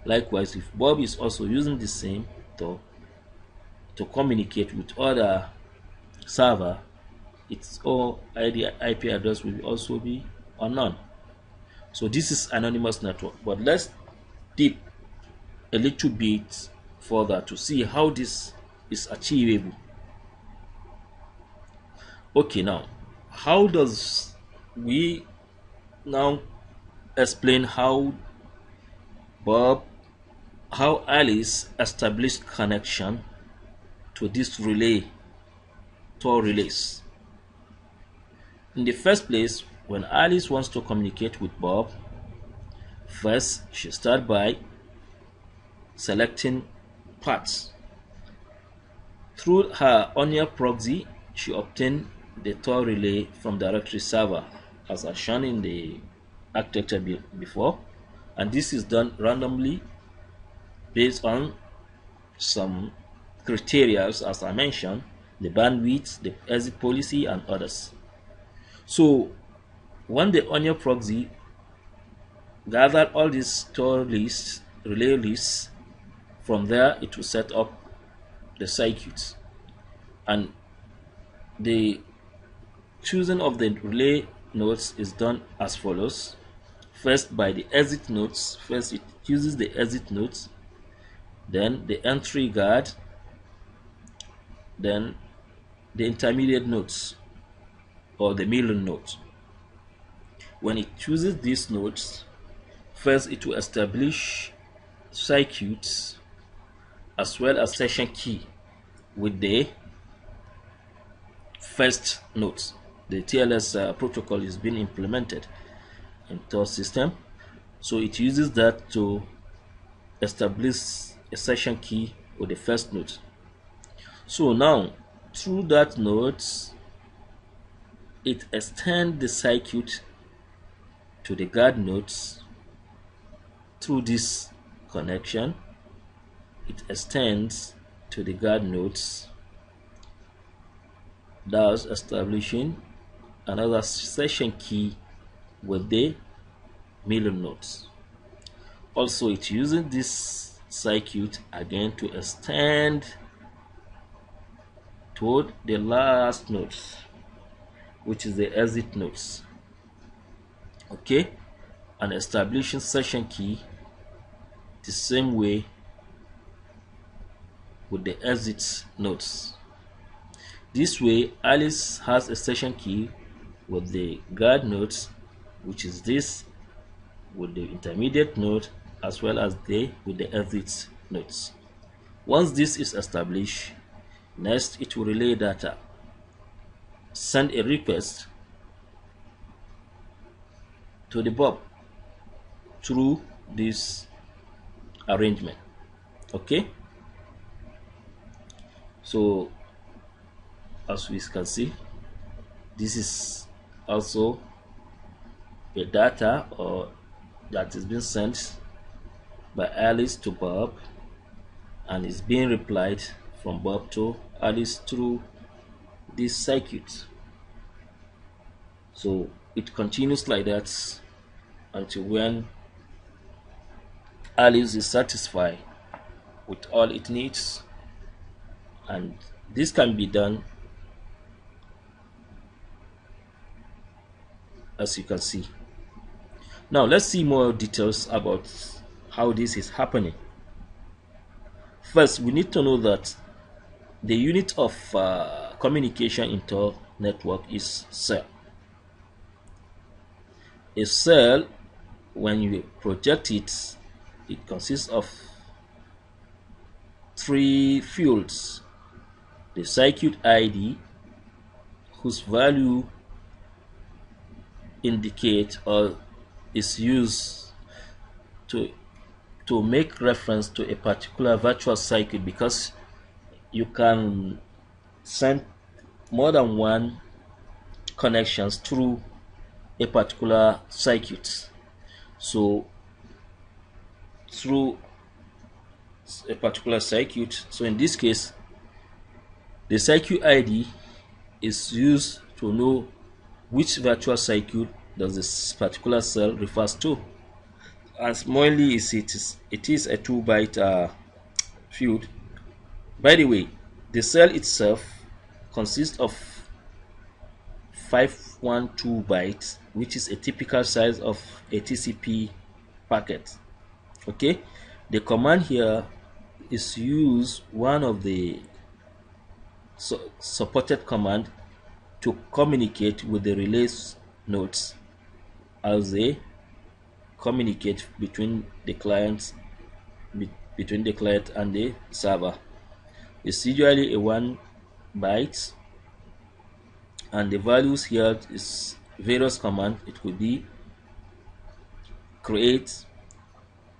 Likewise, if Bob is also using the same Tor to communicate with other server, its IP address will also be unknown. So this is anonymous network. But let's deep a little bit further to see how this is achievable. Okay, now how does we now explain how Alice established connection to this Tor relays. In the first place, when Alice wants to communicate with Bob, first she starts by selecting paths. Through her Onion proxy, she obtained the Tor relay from directory server, as I shown in the architecture before, and this is done randomly based on some criteria, as I mentioned, the bandwidth, the exit policy, and others. So when the Onion proxy gathered all these Tor lists, relay lists, from there it will set up the circuits, and the choosing of the relay nodes is done as follows. First, by the exit nodes. First it chooses the exit nodes, then the entry guard, then the intermediate nodes or the middle node. When it chooses these nodes, first it will establish circuits as well as session key with the first nodes. The TLS protocol is being implemented in Tor system, so it uses that to establish a session key with the first node. So now through that node, it extends the circuit to the guard nodes. Through this connection, it extends to the guard nodes, thus establishing another session key with the middle nodes. Also, it uses this circuit again to extend toward the last nodes, which is the exit nodes. Okay, and establishing session key the same way with the exit nodes. This way, Alice has a session key with the guard nodes, which is this, with the intermediate node, as well as with the exit nodes. Once this is established, next it will relay data, send a request to the Bob through this arrangement. Okay, so as we can see, this is also a data that is being sent by Alice to Bob, and is being replied from Bob to Alice through this circuit. So it continues like that until when Alice is satisfied with all it needs, and this can be done as you can see. Now let's see more details about how this is happening. First, we need to know that the unit of communication in Tor network is cell. A cell, when you project it, it consists of three fields: the circuit ID, whose value indicate or is used to make reference to a particular virtual circuit, because you can send more than one connections through a particular circuit. So through a particular circuit, so in this case the circuit ID is used to know which virtual circuit does this particular cell refers to. as mainly it is a 2-byte field. By the way, the cell itself consists of 512 bytes, which is a typical size of a TCP packet. Okay, the command here is use one of the supported command to communicate with the relay nodes as they communicate between the client and the server. It's usually a 1 byte, and the values here is various command. It could be create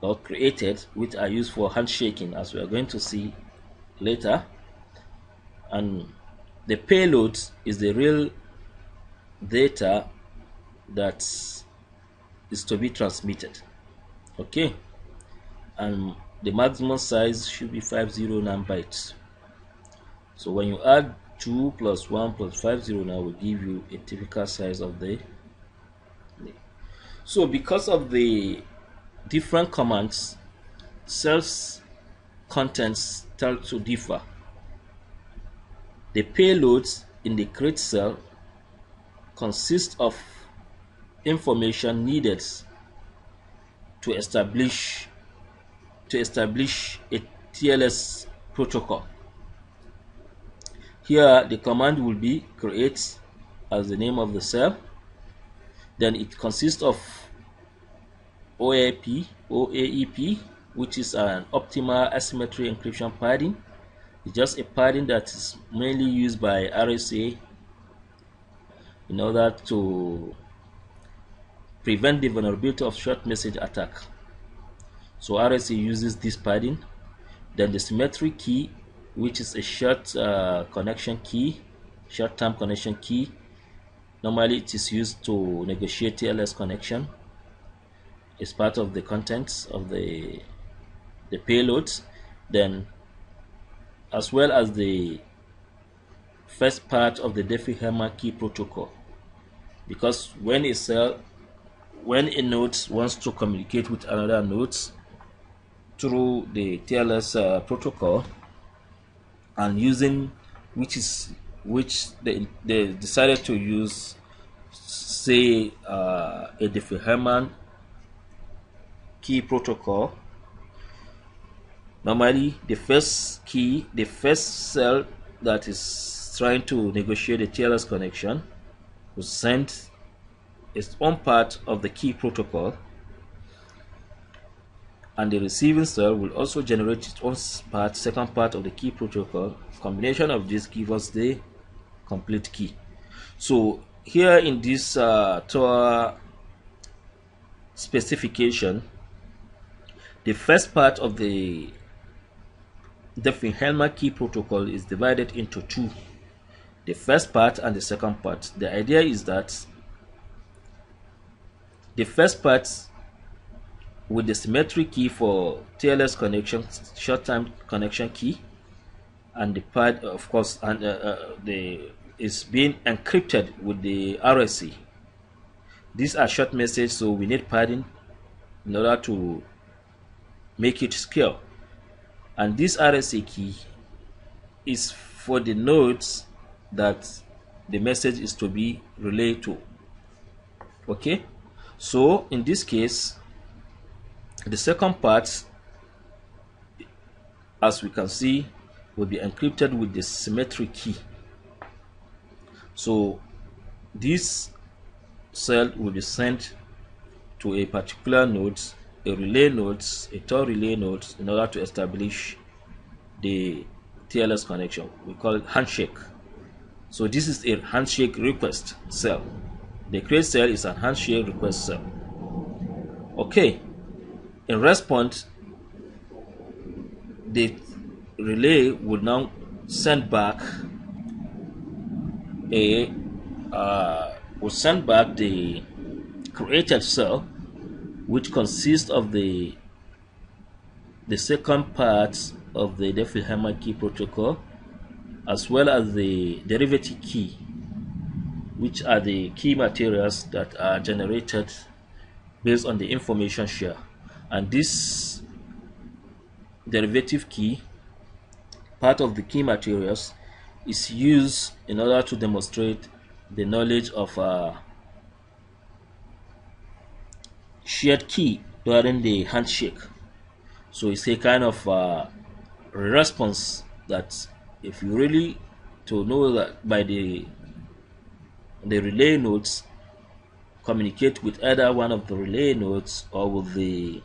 or created, which are used for handshaking, as we are going to see later. And the payload is the real data that is to be transmitted. Okay, and the maximum size should be 509 bytes. So when you add 2 plus 1 plus 509 will give you a typical size of the. So because of the different commands, cells contents tend to differ. The payloads in the create cell consist of information needed to establish a TLS protocol. Here the command will be create as the name of the cell. Then it consists of OAEP, which is an optimal asymmetry encryption padding. It's just a padding that is mainly used by RSA in order to prevent the vulnerability of short message attack. So RSA uses this padding. Then the symmetric key, which is a short-term connection key. Normally it is used to negotiate TLS connection. It's part of the contents of the payloads. Then as well as the first part of the Diffie-Hellman key protocol, because when a node wants to communicate with another node through the TLS protocol, and using which they decided to use, say, a Diffie-Hellman key protocol. Normally the first cell that is trying to negotiate the TLS connection will send its own part of the key protocol, and the receiving cell will also generate its own second part of the key protocol. Combination of this gives us the complete key. So here in this Tor specification, the first part of the Diffie-Hellman key protocol is divided into two: the first part and the second part. The idea is that the first part with the symmetric key for TLS connection, short-term connection key, and the part, of course, and is being encrypted with the RSA. These are short messages, so we need padding in order to make it secure. And this RSA key is for the nodes that the message is to be relayed to. Okay, so in this case, the second part, as we can see, will be encrypted with the symmetric key. So this cell will be sent to a particular node, a relay node, a Tor relay node, in order to establish the TLS connection. We call it handshake. So this is a handshake request cell. The create cell is a handshake request cell. Okay. In response, the relay would now send back the created cell, which consists of the second part of the Diffie-Hellman key protocol, as well as the derivative key, which are the key materials that are generated based on the information share. And this derivative key, part of the key materials, is used in order to demonstrate the knowledge of a shared key during the handshake. So it's a kind of response that, if you really to know that by the relay nodes, communicate with either one of the relay nodes or with the